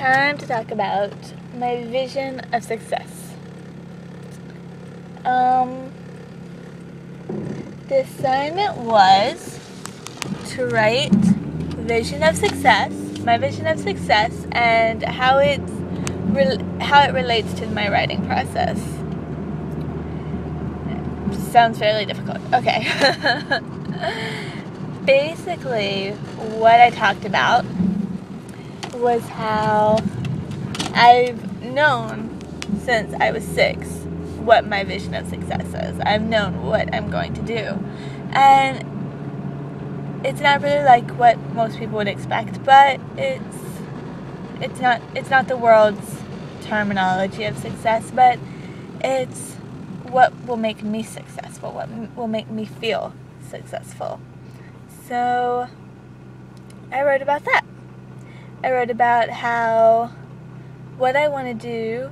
time to talk about my vision of success. The assignment was to write my vision of success, and how it relates to my writing process. Sounds fairly difficult. Okay. Basically, what I talked about was how I've known since I was 6 what my vision of success is. I've known what I'm going to do. And it's not really like what most people would expect, but it's not the world's terminology of success, but it's what will make me successful, what will make me feel successful. So I wrote about that. I wrote about how what I want to do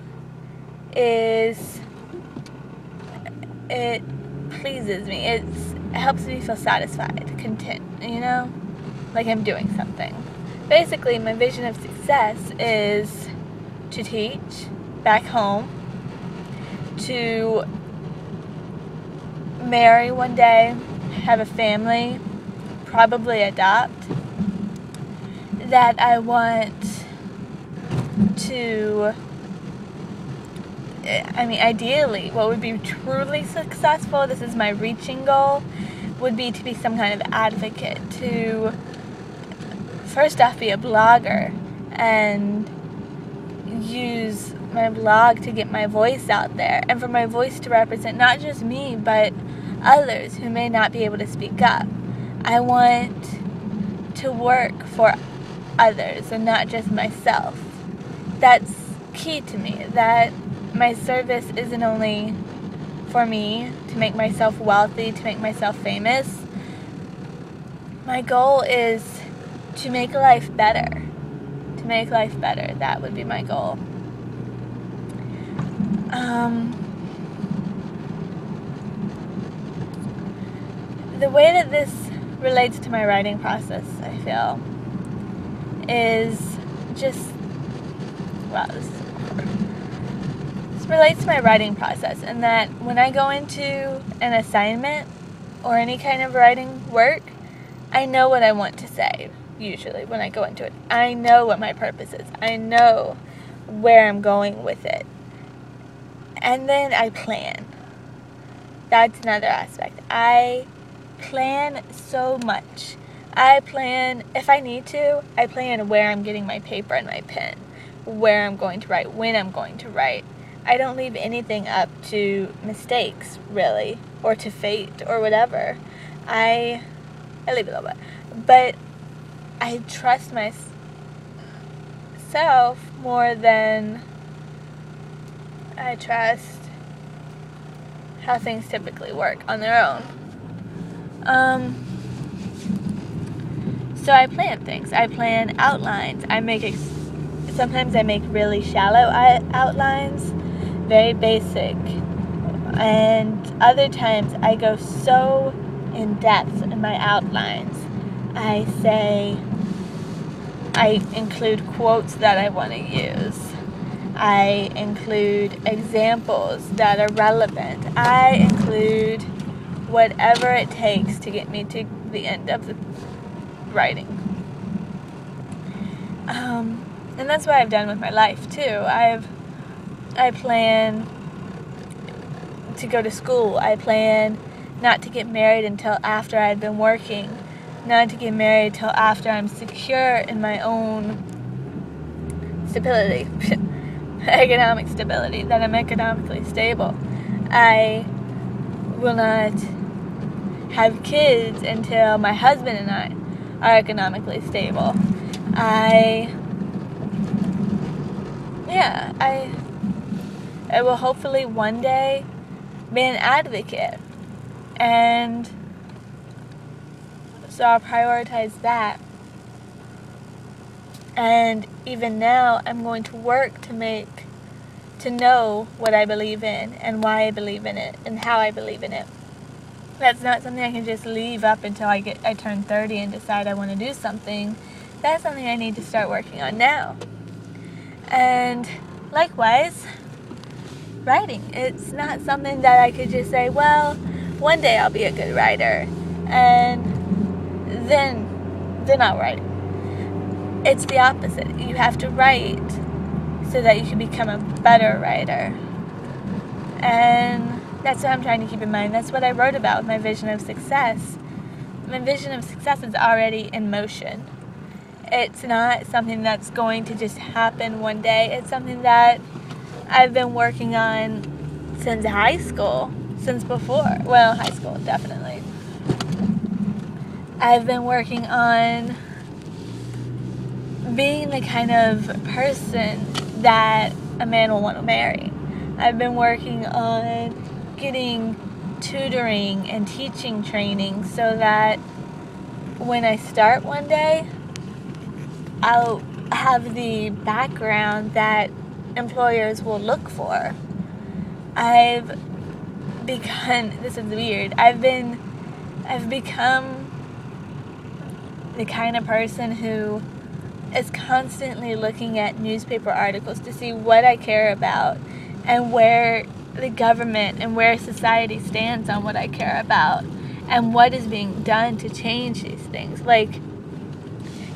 is, it pleases me. It helps me feel satisfied, content, like I'm doing something. Basically, my vision of success is to teach back home, to marry one day, have a family, probably adopt, that I want to, ideally, what would be truly successful, this is my reaching goal, would be to be some kind of advocate, to first off be a blogger and use my blog to get my voice out there, and for my voice to represent not just me but others who may not be able to speak up. I want to work for others and not just myself. That's key to me, that my service isn't only for me to make myself wealthy, to make myself famous. My goal is to make life better. To make life better. That would be my goal. The way that this relates to my writing process, I feel, is just, this relates to my writing process, in that when I go into an assignment or any kind of writing work, I know what I want to say, usually, when I go into it. I know what my purpose is. I know where I'm going with it. And then I plan. That's another aspect. I plan so much. I plan, if I need to, I plan where I'm getting my paper and my pen, where I'm going to write, when I'm going to write. I don't leave anything up to mistakes, really, or to fate, or whatever. I leave it a little bit. But I trust myself more than I trust how things typically work on their own. So I plan things. I plan outlines. Sometimes I make really shallow outlines, very basic. And other times I go so in depth in my outlines. I include quotes that I want to use. I include examples that are relevant. I include whatever it takes to get me to the end of the writing. And that's what I've done with my life too. I plan to go to school. I plan not to get married until after I've been working. Not to get married till after I'm secure in my own stability. Economic stability, that I'm economically stable. I will not have kids until my husband and I are economically stable. I will hopefully one day be an advocate, and so I'll prioritize that. And even now, I'm going to work to know what I believe in, and why I believe in it, and how I believe in it. That's not something I can just leave up until I turn 30 and decide I want to do something. That's something I need to start working on now. And likewise, writing. It's not something that I could just say, well, one day I'll be a good writer, and then I'll write. It's the opposite. You have to write so that you can become a better writer. And that's what I'm trying to keep in mind. That's what I wrote about with my vision of success. My vision of success is already in motion. It's not something that's going to just happen one day. It's something that I've been working on since high school, since before. Well, high school, definitely. I've been working on being the kind of person that a man will want to marry. I've been working on getting tutoring and teaching training so that when I start one day, I'll have the background that employers will look for. This is weird, I've become the kind of person who is constantly looking at newspaper articles to see what I care about and where the government and where society stands on what I care about and what is being done to change these things. Like,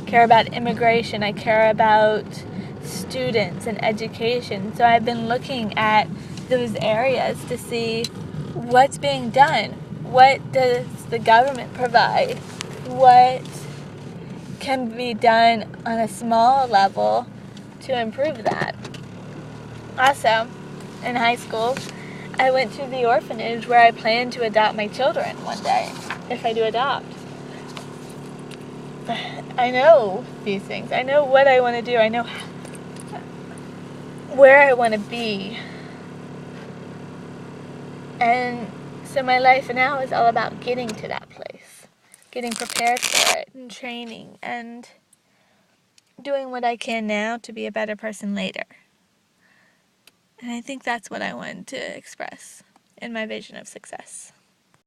care about immigration, I care about students and education. So I've been looking at those areas to see what's being done. What does the government provide? What can be done on a small level to improve that? Also, in high school, I went to the orphanage where I plan to adopt my children one day, if I do adopt. I know these things. I know what I want to do. I know where I want to be. And so my life now is all about getting to that place, getting prepared for it, and training, and doing what I can now to be a better person later. And I think that's what I wanted to express in my vision of success.